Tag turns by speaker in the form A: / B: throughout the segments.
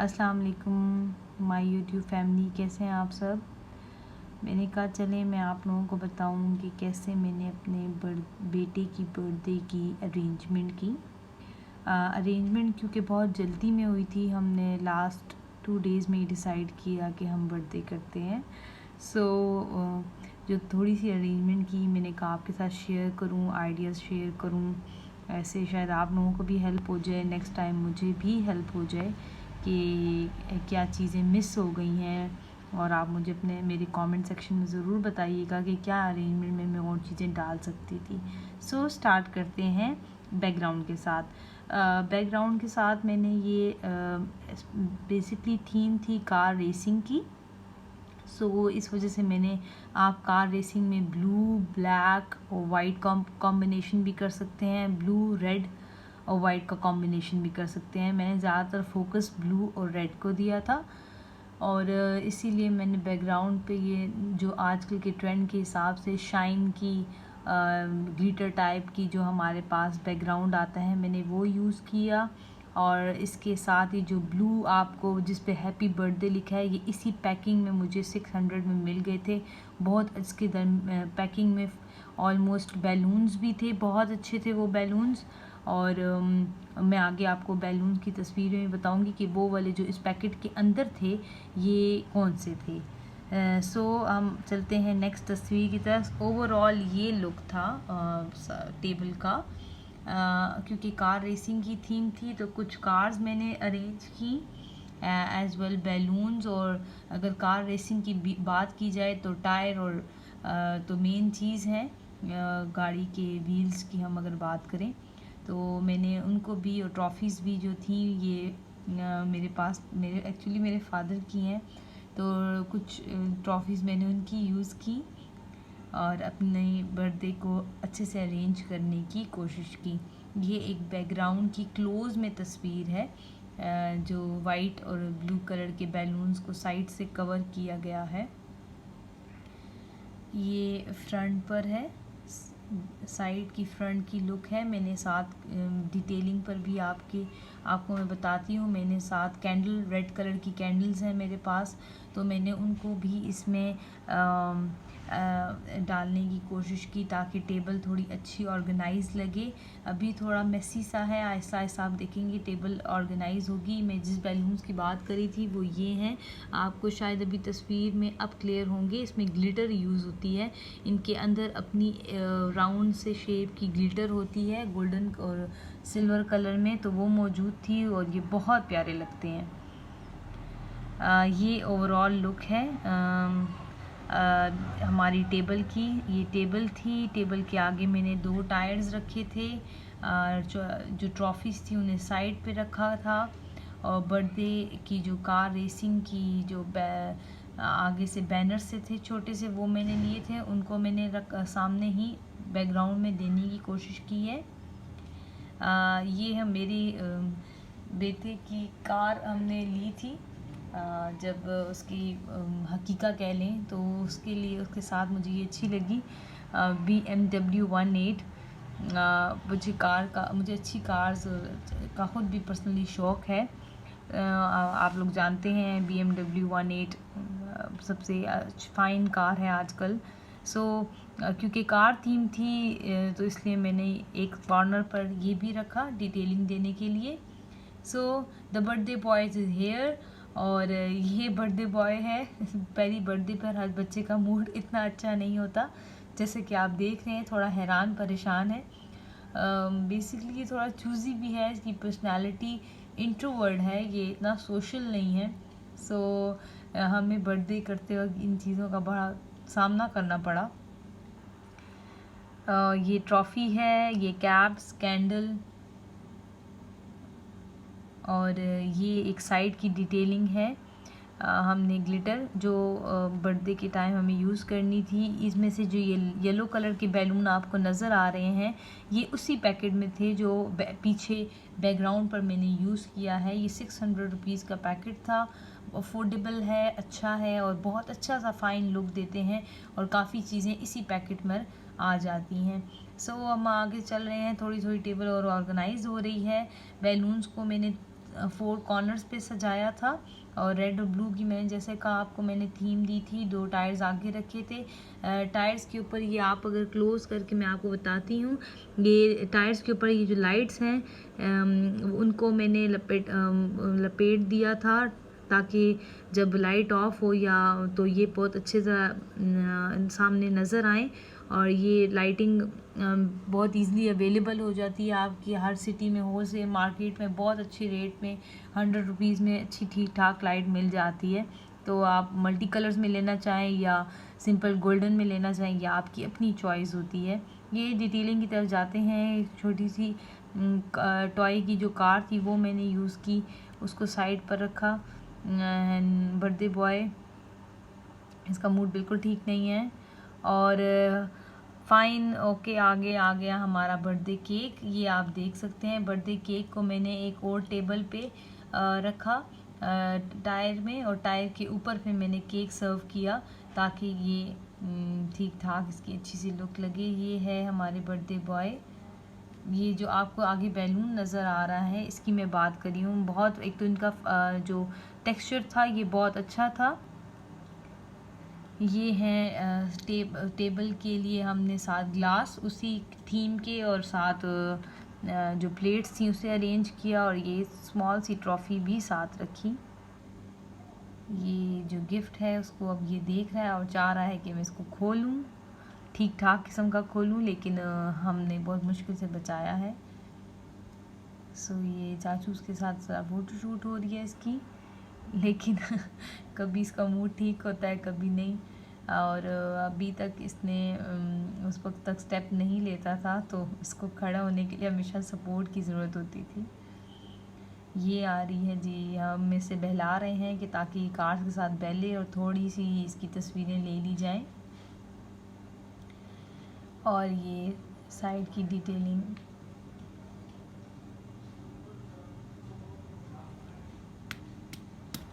A: अस्सलाम वालेकुम my YouTube family, कैसे हैं आप सब। मैंने कहा चलें मैं आप लोगों को बताऊं कि कैसे मैंने अपने बेटे की बर्थडे की अरेंजमेंट की। अरेंजमेंट क्योंकि बहुत जल्दी में हुई थी, हमने लास्ट 2 डेज़ में ही डिसाइड किया कि हम बर्थडे करते हैं। सो जो थोड़ी सी अरेंजमेंट की मैंने कहा आपके साथ शेयर करूं, आइडियाज़ शेयर करूं, ऐसे शायद आप लोगों को भी हेल्प हो जाए, नेक्स्ट टाइम मुझे भी हेल्प हो जाए कि क्या चीज़ें मिस हो गई हैं। और आप मुझे मेरे कमेंट सेक्शन में ज़रूर बताइएगा कि क्या अरेंजमेंट में मैं और चीज़ें डाल सकती थी। सो स्टार्ट करते हैं बैकग्राउंड के साथ। बैकग्राउंड के साथ मैंने ये बेसिकली थीम थी कार रेसिंग की। सो इस वजह से मैंने, आप कार रेसिंग में ब्लू ब्लैक और वाइट कॉम्बिनेशन भी कर सकते हैं, ब्लू रेड और वाइट का कॉम्बिनेशन भी कर सकते हैं। मैंने ज़्यादातर फोकस ब्लू और रेड को दिया था और इसीलिए मैंने बैकग्राउंड पे ये जो आजकल के ट्रेंड के हिसाब से शाइन की ग्लिटर टाइप की जो हमारे पास बैकग्राउंड आता है, मैंने वो यूज़ किया। और इसके साथ ही जो ब्लू आपको जिस पे हैप्पी बर्थडे लिखा है, ये इसी पैकिंग में मुझे 600 में मिल गए थे। बहुत इसके पैकिंग में ऑलमोस्ट बैलून्स भी थे, बहुत अच्छे थे वो बैलून्स। और मैं आगे आपको बैलून की तस्वीरें में बताऊंगी कि वो वाले जो इस पैकेट के अंदर थे ये कौन से थे। सो हम चलते हैं नेक्स्ट तस्वीर की तरफ। ओवरऑल ये लुक था टेबल का। क्योंकि कार रेसिंग की थीम थी तो कुछ कार्स मैंने अरेंज की एज वेल बैलून्स। और अगर कार रेसिंग की बात की जाए तो टायर और तो मेन चीज़ है गाड़ी के व्हील्स की। हम अगर बात करें तो मैंने उनको भी, और ट्रॉफ़ीज़ भी जो थी ये मेरे पास, मेरे फादर की हैं, तो कुछ ट्रॉफ़ीज़ मैंने उनकी यूज़ की और अपने बर्थडे को अच्छे से अरेंज करने की कोशिश की। ये एक बैकग्राउंड की क्लोज में तस्वीर है जो वाइट और ब्लू कलर के बैलून्स को साइड से कवर किया गया है। ये फ्रंट पर है, साइड की फ्रंट की लुक है। मैंने साथ डिटेलिंग पर भी आपको मैं बताती हूँ। मैंने साथ कैंडल, रेड कलर की कैंडल्स हैं मेरे पास, तो मैंने उनको भी इसमें डालने की कोशिश की ताकि टेबल थोड़ी अच्छी ऑर्गेनाइज लगे। अभी थोड़ा मेसी सा है, आहिस्ता आहिस्ता आप देखेंगे टेबल ऑर्गेनाइज होगी। मैं जिस बैलून्स की बात करी थी वो ये हैं, आपको शायद अभी तस्वीर में अब क्लियर होंगे। इसमें ग्लिटर यूज़ होती है, इनके अंदर अपनी राउंड से शेप की ग्लिटर होती है गोल्डन और सिल्वर कलर में, तो वो मौजूद थी और ये बहुत प्यारे लगते हैं। ये ओवरऑल लुक है हमारी टेबल की। ये टेबल थी, टेबल के आगे मैंने 2 टायर्स रखे थे, जो ट्रॉफीज़ थी उन्हें साइड पे रखा था। और बर्थडे की जो कार रेसिंग की जो आगे से बैनर से थे छोटे से, वो मैंने लिए थे, उनको मैंने सामने ही बैकग्राउंड में देने की कोशिश की है। ये है मेरी बेटे की कार हमने ली थी जब उसकी हकीका कह लें, तो उसके लिए उसके साथ मुझे ये अच्छी लगी BMW 18। मुझे अच्छी कार्स का ख़ुद भी पर्सनली शौक़ है। आप लोग जानते हैं BMW 18 सबसे फ़ाइन कार है आजकल। सो क्योंकि कार थीम थी तो इसलिए मैंने एक कॉर्नर पर ये भी रखा डिटेलिंग देने के लिए। So the birthday boy is here, और ये बर्थडे बॉय है। पहली बर्थडे पर हर बच्चे का मूड इतना अच्छा नहीं होता, जैसे कि आप देख रहे हैं, थोड़ा हैरान परेशान है। बेसिकली ये थोड़ा चूज़ी भी है, इसकी पर्सनालिटी इंट्रोवर्ट है, ये इतना सोशल नहीं है। सो हमें बर्थडे करते वक्त इन चीज़ों का बड़ा सामना करना पड़ा। ये ट्रॉफ़ी है, ये कैप्स, कैंडल, और ये एक साइड की डिटेलिंग है। हमने ग्लिटर जो बर्थडे के टाइम हमें यूज़ करनी थी, इसमें से जो ये येलो कलर के बैलून आपको नज़र आ रहे हैं, ये उसी पैकेट में थे जो पीछे बैकग्राउंड पर मैंने यूज़ किया है। ये 600 रुपीज़ का पैकेट था, अफोर्डेबल है, अच्छा है और बहुत अच्छा सा फ़ाइन लुक देते हैं, और काफ़ी चीज़ें इसी पैकेट में आ जाती हैं। सो हम आगे चल रहे हैं, थोड़ी थोड़ी टेबल और ऑर्गेनाइज हो रही है। बैलून्स को मैंने 4 कॉर्नर्स पे सजाया था। और रेड और ब्लू की मैंने जैसे कहा आपको मैंने थीम दी थी। 2 टायर्स आगे रखे थे। टायर्स के ऊपर ये आप अगर क्लोज करके मैं आपको बताती हूँ, ये टायर्स के ऊपर ये जो लाइट्स हैं उनको मैंने लपेट दिया था, ताकि जब लाइट ऑफ हो या तो ये बहुत अच्छे से सामने नज़र आए। और ये लाइटिंग बहुत इजीली अवेलेबल हो जाती है आपकी हर सिटी में, होलसेल मार्केट में बहुत अच्छे रेट में 100 रुपीज़ में अच्छी ठीक ठाक लाइट मिल जाती है। तो आप मल्टी कलर्स में लेना चाहें या सिंपल गोल्डन में लेना चाहें, या आपकी अपनी चॉइस होती है। ये डिटेलिंग की तरफ जाते हैं। छोटी सी टॉय की जो कार थी वो मैंने यूज़ की, उसको साइड पर रखा। बर्थडे बॉय, इसका मूड बिल्कुल ठीक नहीं है। और फाइन ओके, आगे आ गया हमारा बर्थडे केक। ये आप देख सकते हैं बर्थडे केक को मैंने एक और टेबल पे रखा टायर में, और टायर के ऊपर फिर मैंने केक सर्व किया ताकि ये ठीक ठाक इसकी अच्छी सी लुक लगे। ये है हमारे बर्थडे बॉय। ये जो आपको आगे बैलून नज़र आ रहा है इसकी मैं बात करी हूँ। बहुत एक तो इनका जो टेक्सचर था ये बहुत अच्छा था। ये है टेबल के लिए हमने 7 ग्लास उसी थीम के और 7 जो प्लेट्स थी उसे अरेंज किया, और ये स्मॉल सी ट्रॉफ़ी भी साथ रखी। ये जो गिफ्ट है उसको अब ये देख रहा है और चाह रहा है कि मैं इसको खोलूं, ठीक ठाक किस्म का खोलूं, लेकिन हमने बहुत मुश्किल से बचाया है। सो ये चाचू के साथ फ़ोटो शूट हो रही है इसकी, लेकिन कभी इसका मूड ठीक होता है कभी नहीं। और अभी तक इसने उस वक्त तक स्टेप नहीं लेता था, तो इसको खड़ा होने के लिए हमेशा सपोर्ट की ज़रूरत होती थी। ये आ रही है जी, हम इसे बहला रहे हैं कि ताकि कार्स के साथ बहले और थोड़ी सी इसकी तस्वीरें ले ली जाएं। और ये साइड की डिटेलिंग,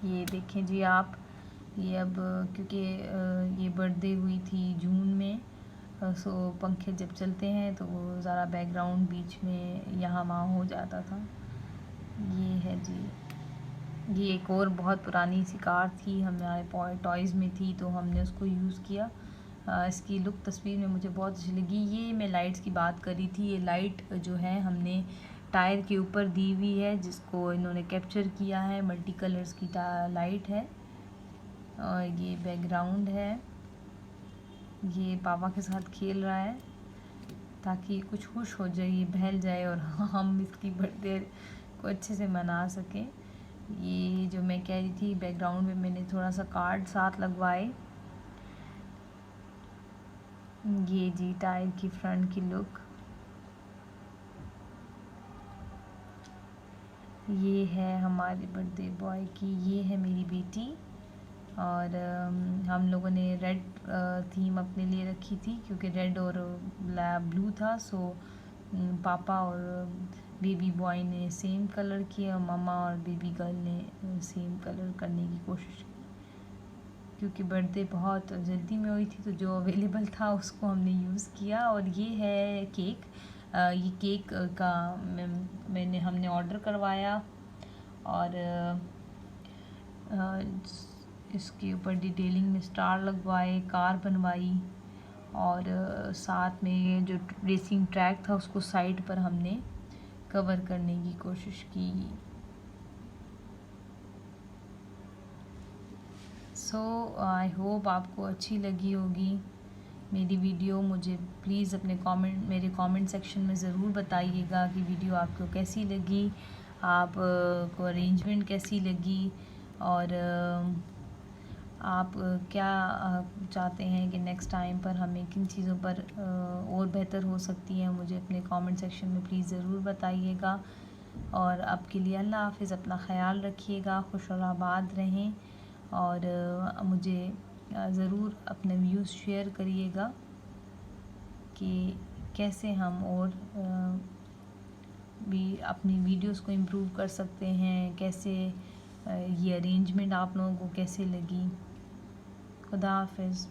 A: ये देखें जी आप। ये अब क्योंकि ये बर्थडे हुई थी जून में, सो पंखे जब चलते हैं तो वो ज़रा बैकग्राउंड बीच में यहाँ वहाँ हो जाता था। ये है जी, ये एक और बहुत पुरानी सी कार थी, हमारे टॉयज़ में थी तो हमने उसको यूज़ किया। इसकी लुक तस्वीर में मुझे बहुत अच्छी लगी। ये मैं लाइट्स की बात करी थी। ये लाइट जो है हमने टायर के ऊपर दी हुई है, जिसको इन्होंने कैप्चर किया है। मल्टी कलर्स की लाइट है। और ये बैकग्राउंड है। ये पापा के साथ खेल रहा है ताकि कुछ खुश हो जाए, ये बहल जाए और हम इसकी बर्थडे को अच्छे से मना सकें। ये जो मैं कह रही थी, बैकग्राउंड में मैंने थोड़ा सा कार्ड साथ लगवाए। ये जी टायर की फ्रंट की लुक। ये है हमारे बर्थडे बॉय की, ये है मेरी बेटी। और हम लोगों ने रेड थीम अपने लिए रखी थी क्योंकि रेड और ब्लू था। सो पापा और बेबी बॉय ने सेम कलर किया, मम्मा और बेबी गर्ल ने सेम कलर करने की कोशिश की। क्योंकि बर्थडे बहुत जल्दी में हुई थी तो जो अवेलेबल था उसको हमने यूज़ किया। और ये है केक। ये केक का हमने ऑर्डर करवाया, और इसके ऊपर डिटेलिंग में स्टार लगवाए, कार बनवाई, और साथ में जो रेसिंग ट्रैक था उसको साइड पर हमने कवर करने की कोशिश की। सो आई होप आपको अच्छी लगी होगी मेरी वीडियो। मुझे प्लीज़ मेरे कमेंट सेक्शन में ज़रूर बताइएगा कि वीडियो आपको कैसी लगी, आप को अरेंजमेंट कैसी लगी, और आप क्या चाहते हैं कि नेक्स्ट टाइम पर हमें किन चीज़ों पर और बेहतर हो सकती हैं। मुझे अपने कमेंट सेक्शन में प्लीज़ ज़रूर बताइएगा। और आपके लिए अल्लाह हाफ़िज़, अपना ख़याल रखिएगा, खुश और आबाद रहें। और मुझे ज़रूर अपने व्यूज़ शेयर करिएगा कि कैसे हम और भी अपनी वीडियोस को इम्प्रूव कर सकते हैं, कैसे ये अरेंजमेंट आप लोगों को कैसे लगी। खुदा हाफ़िज़।